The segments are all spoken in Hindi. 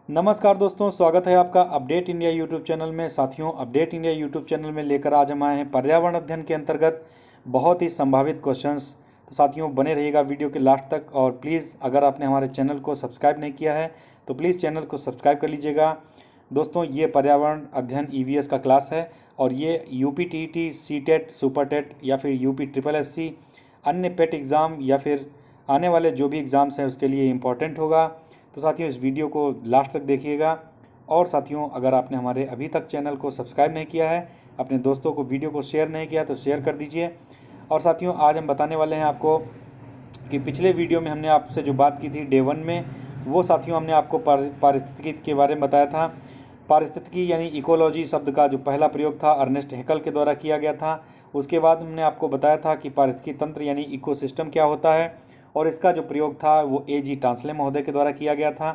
नमस्कार दोस्तों, स्वागत है आपका अपडेट इंडिया यूट्यूब चैनल में। साथियों, अपडेट इंडिया यूट्यूब चैनल में लेकर आज हम आए हैं पर्यावरण अध्ययन के अंतर्गत बहुत ही संभावित क्वेश्चंस। तो साथियों, बने रहिएगा वीडियो के लास्ट तक। और प्लीज़, अगर आपने हमारे चैनल को सब्सक्राइब नहीं किया है तो प्लीज़ चैनल को सब्सक्राइब कर लीजिएगा। दोस्तों, ये पर्यावरण अध्ययन ईवीएस का क्लास है और ये UP TET, CTET, super TET या फिर यूपी ट्रिपल एससी, अन्य पेट एग्ज़ाम या फिर आने वाले जो भी एग्ज़ाम्स हैं उसके लिए इम्पोर्टेंट होगा। तो साथियों, इस वीडियो को लास्ट तक देखिएगा। और साथियों, अगर आपने हमारे अभी तक चैनल को सब्सक्राइब नहीं किया है, अपने दोस्तों को वीडियो को शेयर नहीं किया तो शेयर कर दीजिए। और साथियों, आज हम बताने वाले हैं आपको कि पिछले वीडियो में हमने आपसे जो बात की थी डे 1 में, वो साथियों हमने आपको पारिस्थितिकी के बारे में बताया था। पारिस्थितिकी यानी इकोलॉजी शब्द का जो पहला प्रयोग था अर्नेस्ट हैकल के द्वारा किया गया था। उसके बाद हमने आपको बताया था कि पारिस्थितिकी तंत्र यानी इकोसिस्टम क्या होता है, और इसका जो प्रयोग था वो ए.जी. टांसले महोदय के द्वारा किया गया था।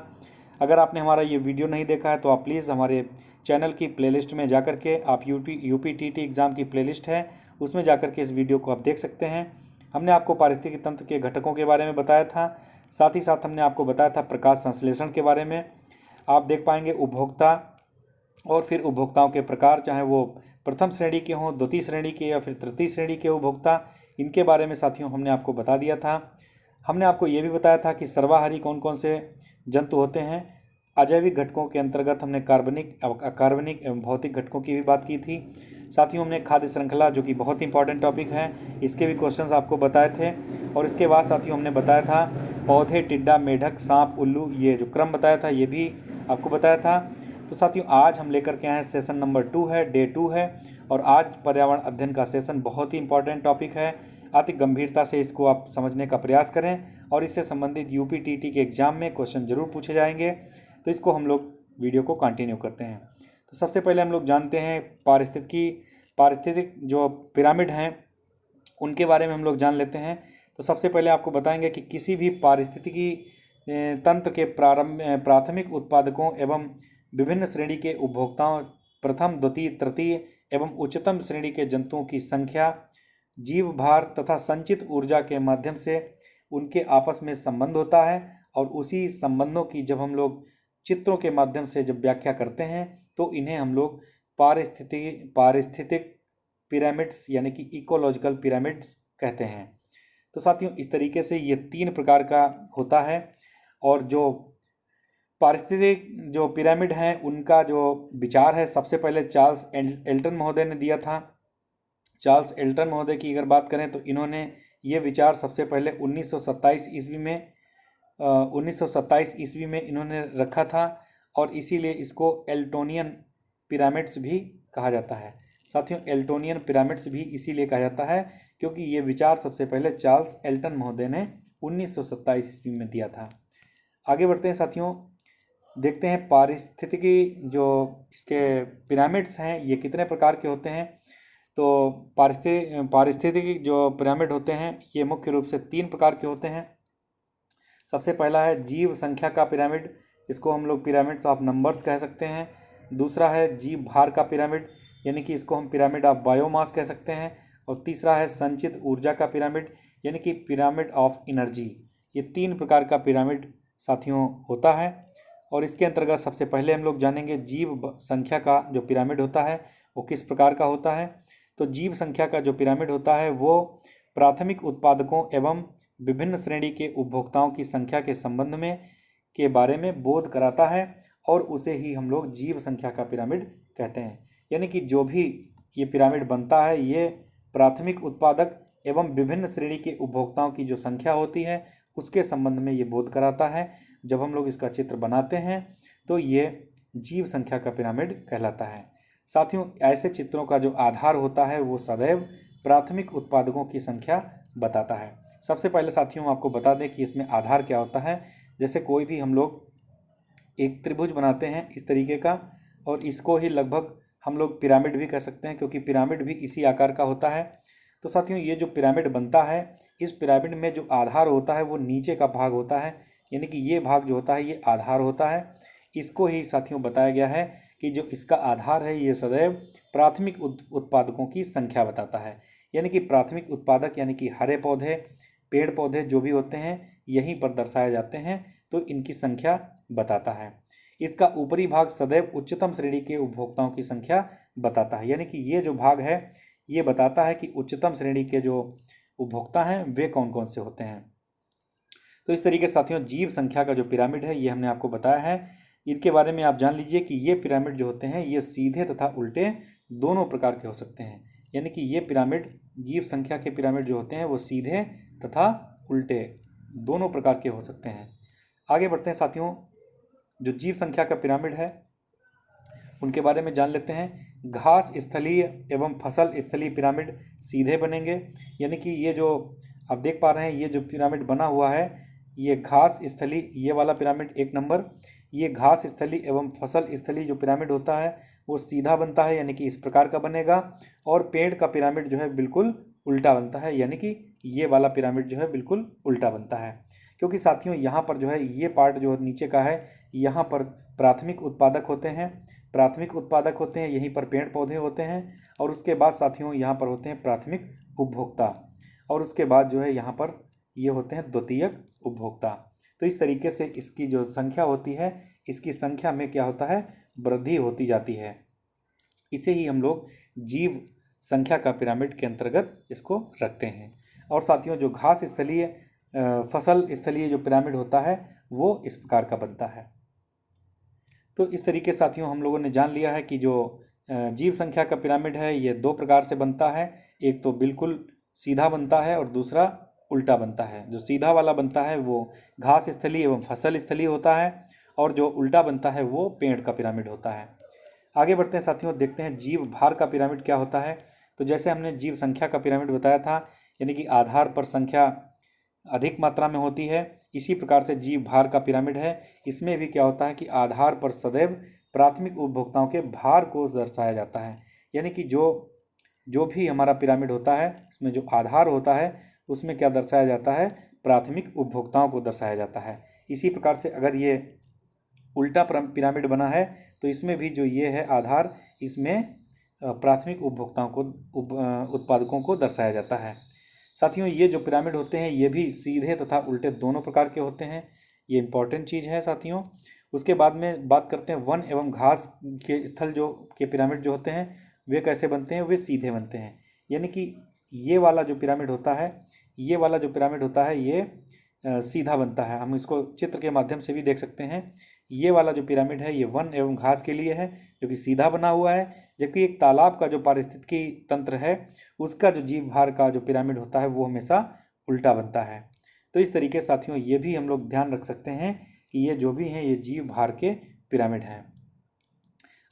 अगर आपने हमारा ये वीडियो नहीं देखा है तो आप प्लीज़ हमारे चैनल की प्लेलिस्ट में जाकर के आप यूपी टीटी एग्ज़ाम की प्लेलिस्ट है उसमें जाकर के इस वीडियो को आप देख सकते हैं। हमने आपको पारिस्थितिकी तंत्र के घटकों के बारे में बताया था, साथ ही साथ हमने आपको बताया था प्रकाश संश्लेषण के बारे में। आप देख पाएंगे उपभोक्ता और फिर उपभोक्ताओं के प्रकार, चाहे वो प्रथम श्रेणी के हों, द्वितीय श्रेणी के या फिर तृतीय श्रेणी के उपभोक्ता, इनके बारे में साथियों हमने आपको बता दिया था। हमने आपको ये भी बताया था कि सर्वाहारी कौन कौन से जंतु होते हैं। अजैविक घटकों के अंतर्गत हमने कार्बनिक, अकार्बनिक एवं भौतिक घटकों की भी बात की थी। साथियों, हमने खाद्य श्रृंखला, जो कि बहुत इंपॉर्टेंट टॉपिक है, इसके भी क्वेश्चंस आपको बताए थे। और इसके बाद साथियों हमने बताया था पौधे, टिड्डा, मेढक, सांप, उल्लू, ये जो क्रम बताया था ये भी आपको बताया था। तो साथियों, आज हम लेकर के आए हैं सेशन नंबर 2 है, डे 2 है। और आज पर्यावरण अध्ययन का सेशन बहुत ही इंपॉर्टेंट टॉपिक है। अति गंभीरता से इसको आप समझने का प्रयास करें और इससे संबंधित यूपी टीटी के एग्जाम में क्वेश्चन जरूर पूछे जाएंगे। तो इसको हम लोग वीडियो को कंटिन्यू करते हैं। तो सबसे पहले हम लोग जानते हैं पारिस्थितिक जो पिरामिड हैं उनके बारे में हम लोग जान लेते हैं। तो सबसे पहले आपको बताएंगे कि किसी भी पारिस्थितिकी तंत्र के प्राथमिक उत्पादकों एवं विभिन्न श्रेणी के उपभोक्ताओं, प्रथम, द्वितीय, तृतीय एवं उच्चतम श्रेणी के जंतुओं की संख्या, जीव भार तथा संचित ऊर्जा के माध्यम से उनके आपस में संबंध होता है। और उसी संबंधों की जब हम लोग चित्रों के माध्यम से जब व्याख्या करते हैं तो इन्हें हम लोग पारिस्थितिक पिरामिड्स यानी कि इकोलॉजिकल पिरामिड्स कहते हैं। तो साथियों, इस तरीके से ये 3 प्रकार का होता है। और जो पारिस्थितिक जो पिरामिड हैं उनका जो विचार है, सबसे पहले चार्ल्स एल्टन महोदय ने दिया था। चार्ल्स एल्टन महोदय की अगर बात करें तो इन्होंने ये विचार सबसे पहले 1927 ईस्वी में इन्होंने रखा था। और इसीलिए इसको एल्टोनियन पिरामिड्स भी कहा जाता है। साथियों, एल्टोनियन पिरामिड्स भी इसीलिए कहा जाता है क्योंकि ये विचार सबसे पहले चार्ल्स एल्टन महोदय ने 1927 ईस्वी में दिया था। आगे बढ़ते हैं साथियों, देखते हैं पारिस्थितिकी जो इसके पिरामिड्स हैं ये कितने प्रकार के होते हैं। तो पारिस्थितिकी जो पिरामिड होते हैं ये मुख्य रूप से 3 प्रकार के होते हैं। सबसे पहला है जीव संख्या का पिरामिड, इसको हम लोग पिरामिड्स ऑफ नंबर्स कह सकते हैं। दूसरा है जीव भार का पिरामिड, यानी कि इसको हम पिरामिड ऑफ बायोमास कह सकते हैं। और तीसरा है संचित ऊर्जा का पिरामिड, यानी कि पिरामिड ऑफ एनर्जी। ये 3 प्रकार का पिरामिड साथियों होता है। और इसके अंतर्गत सबसे पहले हम लोग जानेंगे जीव संख्या का जो पिरामिड होता है वो किस प्रकार का होता है। तो जीव संख्या का जो पिरामिड होता है वो प्राथमिक उत्पादकों एवं विभिन्न श्रेणी के उपभोक्ताओं की संख्या के संबंध में के बारे में बोध कराता है, और उसे ही हम लोग जीव संख्या का पिरामिड कहते हैं। यानी कि जो भी ये पिरामिड बनता है ये प्राथमिक उत्पादक एवं विभिन्न श्रेणी के उपभोक्ताओं की जो संख्या होती है उसके संबंध में ये बोध कराता है। जब हम लोग इसका चित्र बनाते हैं तो ये जीव संख्या का पिरामिड कहलाता है। साथियों, ऐसे चित्रों का जो आधार होता है वो सदैव प्राथमिक उत्पादकों की संख्या बताता है। सबसे पहले साथियों हम आपको बता दें कि इसमें आधार क्या होता है। जैसे कोई भी हम लोग एक त्रिभुज बनाते हैं इस तरीके का, और इसको ही लगभग हम लोग पिरामिड भी कह सकते हैं क्योंकि पिरामिड भी इसी आकार का होता है। तो साथियों, ये जो पिरामिड बनता है इस पिरामिड में जो आधार होता है वो नीचे का भाग होता है, यानी कि ये भाग जो होता है ये आधार होता है। इसको ही साथियों बताया गया है कि जो इसका आधार है ये सदैव प्राथमिक उत्पादकों की संख्या बताता है। यानी कि प्राथमिक उत्पादक यानी कि हरे पौधे, पेड़ पौधे जो भी होते हैं यहीं पर दर्शाए जाते हैं, तो इनकी संख्या बताता है। इसका ऊपरी भाग सदैव उच्चतम श्रेणी के उपभोक्ताओं की संख्या बताता है। यानी कि ये जो भाग है ये बताता है कि उच्चतम श्रेणी के जो उपभोक्ता हैं वे कौन कौन से होते हैं। तो इस तरीके से साथियों जीव संख्या का जो पिरामिड है ये हमने आपको बताया है। इनके बारे में आप जान लीजिए कि ये पिरामिड जो होते हैं ये सीधे तथा उल्टे दोनों प्रकार के हो सकते हैं। यानी कि ये पिरामिड जीव संख्या के पिरामिड जो होते हैं वो सीधे तथा उल्टे दोनों प्रकार के हो सकते हैं। आगे बढ़ते हैं साथियों, जो जीव संख्या का पिरामिड है उनके बारे में जान लेते हैं। घास स्थलीय एवं फसल स्थलीय पिरामिड सीधे बनेंगे। यानी कि ये जो आप देख पा रहे हैं ये जो पिरामिड बना हुआ है ये घास स्थलीय, ये वाला पिरामिड 1 नंबर, ये घास स्थलीय एवं फसल स्थलीय जो पिरामिड होता है वो सीधा बनता है, यानी कि इस प्रकार का बनेगा। और पेड़ का पिरामिड जो है बिल्कुल उल्टा बनता है, यानी कि ये वाला पिरामिड जो है बिल्कुल उल्टा बनता है। क्योंकि साथियों यहाँ पर जो है ये पार्ट जो नीचे का है यहाँ पर प्राथमिक उत्पादक होते हैं, यहीं पर पेड़ पौधे होते हैं। और उसके बाद साथियों यहाँ पर होते हैं प्राथमिक उपभोक्ता, और उसके बाद जो है यहाँ पर ये होते हैं द्वितीयक उपभोक्ता। तो इस तरीके से इसकी जो संख्या होती है इसकी संख्या में क्या होता है वृद्धि होती जाती है। इसे ही हम लोग जीव संख्या का पिरामिड के अंतर्गत इसको रखते हैं। और साथियों जो घास स्थलीय फसल स्थलीय जो पिरामिड होता है वो इस प्रकार का बनता है। तो इस तरीके साथियों हम लोगों ने जान लिया है कि जो जीव संख्या का पिरामिड है ये 2 प्रकार से बनता है। एक तो बिल्कुल सीधा बनता है और दूसरा उल्टा बनता है। जो सीधा वाला बनता है वो घास स्थलीय एवं फसल स्थलीय होता है, और जो उल्टा बनता है वो पेड़ का पिरामिड होता है। आगे बढ़ते हैं साथियों, देखते हैं जीव भार का पिरामिड क्या होता है। तो जैसे हमने जीव संख्या का पिरामिड बताया था, यानी कि आधार पर संख्या अधिक मात्रा में होती है, इसी प्रकार से जीव भार का पिरामिड है। इसमें भी क्या होता है कि आधार पर सदैव प्राथमिक उपभोक्ताओं के भार को दर्शाया जाता है। यानी कि जो भी हमारा पिरामिड होता है उसमें जो आधार होता है उसमें क्या दर्शाया जाता है प्राथमिक उपभोक्ताओं को दर्शाया जाता है। इसी प्रकार से अगर ये उल्टा पिरामिड बना है तो इसमें भी जो ये है आधार इसमें प्राथमिक उपभोक्ताओं को उत्पादकों को दर्शाया जाता है। साथियों ये जो पिरामिड होते हैं ये भी सीधे तथा उल्टे दोनों प्रकार के होते हैं, ये इंपॉर्टेंट चीज़ है साथियों। उसके बाद में बात करते हैं वन एवं घास के स्थल जो के पिरामिड जो होते हैं वे कैसे बनते हैं, वे सीधे बनते हैं। यानी कि ये वाला जो पिरामिड होता है ये सीधा बनता है। हम इसको चित्र के माध्यम से भी देख सकते हैं। ये वाला जो पिरामिड है ये वन एवं घास के लिए है जो कि सीधा बना हुआ है, जबकि एक तालाब का जो पारिस्थितिकी तंत्र है उसका जो जीव भार का जो पिरामिड होता है वो हमेशा उल्टा बनता है। तो इस तरीके साथियों ये भी हम लोग ध्यान रख सकते हैं कि ये जो भी हैं ये जीव भार के पिरामिड हैं।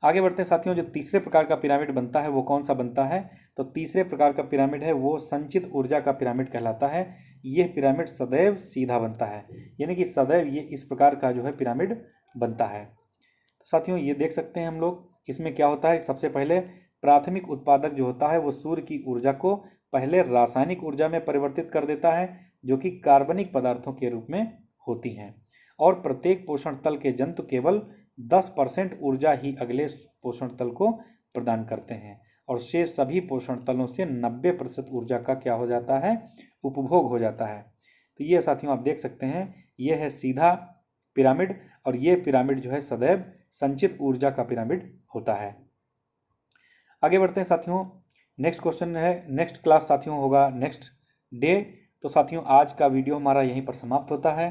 आगे बढ़ते हैं साथियों, जो तीसरे प्रकार का पिरामिड बनता है वो कौन सा बनता है। तो तीसरे प्रकार का पिरामिड है वो संचित ऊर्जा का पिरामिड कहलाता है। यह पिरामिड सदैव सीधा बनता है, यानी कि सदैव ये इस प्रकार का जो है पिरामिड बनता है। तो साथियों ये देख सकते हैं हम लोग, इसमें क्या होता है, सबसे पहले प्राथमिक उत्पादक जो होता है वो सूर्य की ऊर्जा को पहले रासायनिक ऊर्जा में परिवर्तित कर देता है जो कि कार्बनिक पदार्थों के रूप में होती हैं। और प्रत्येक पोषण तल के जंतु केवल 10% ऊर्जा ही अगले पोषण तल को प्रदान करते हैं, और शेष सभी पोषण तलों से 90% ऊर्जा का क्या हो जाता है, उपभोग हो जाता है। तो ये साथियों आप देख सकते हैं ये है सीधा पिरामिड, और ये पिरामिड जो है सदैव संचित ऊर्जा का पिरामिड होता है। आगे बढ़ते हैं साथियों, नेक्स्ट क्वेश्चन है, नेक्स्ट क्लास साथियों होगा नेक्स्ट डे। तो साथियों आज का वीडियो हमारा यहीं पर समाप्त होता है।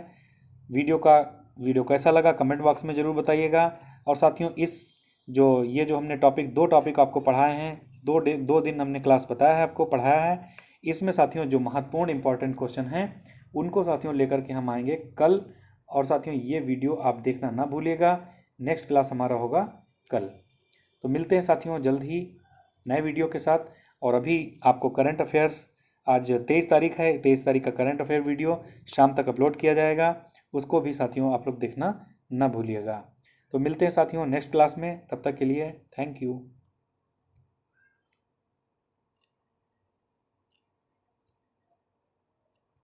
वीडियो कैसा लगा कमेंट बॉक्स में ज़रूर बताइएगा। और साथियों ये जो हमने दो टॉपिक आपको पढ़ाए हैं, दो दिन हमने क्लास बताया है, आपको पढ़ाया है, इसमें साथियों जो महत्वपूर्ण इंपॉर्टेंट क्वेश्चन हैं उनको साथियों लेकर के हम आएंगे कल। और साथियों ये वीडियो आप देखना ना भूलिएगा, नेक्स्ट क्लास हमारा होगा कल। तो मिलते हैं साथियों जल्द ही नए वीडियो के साथ। और अभी आपको करंट अफेयर्स, आज 23 तारीख है, 23 तारीख का करंट अफेयर वीडियो शाम तक अपलोड किया जाएगा, उसको भी साथियों आप लोग देखना ना भूलिएगा। तो मिलते हैं साथियों नेक्स्ट क्लास में, तब तक के लिए थैंक यू।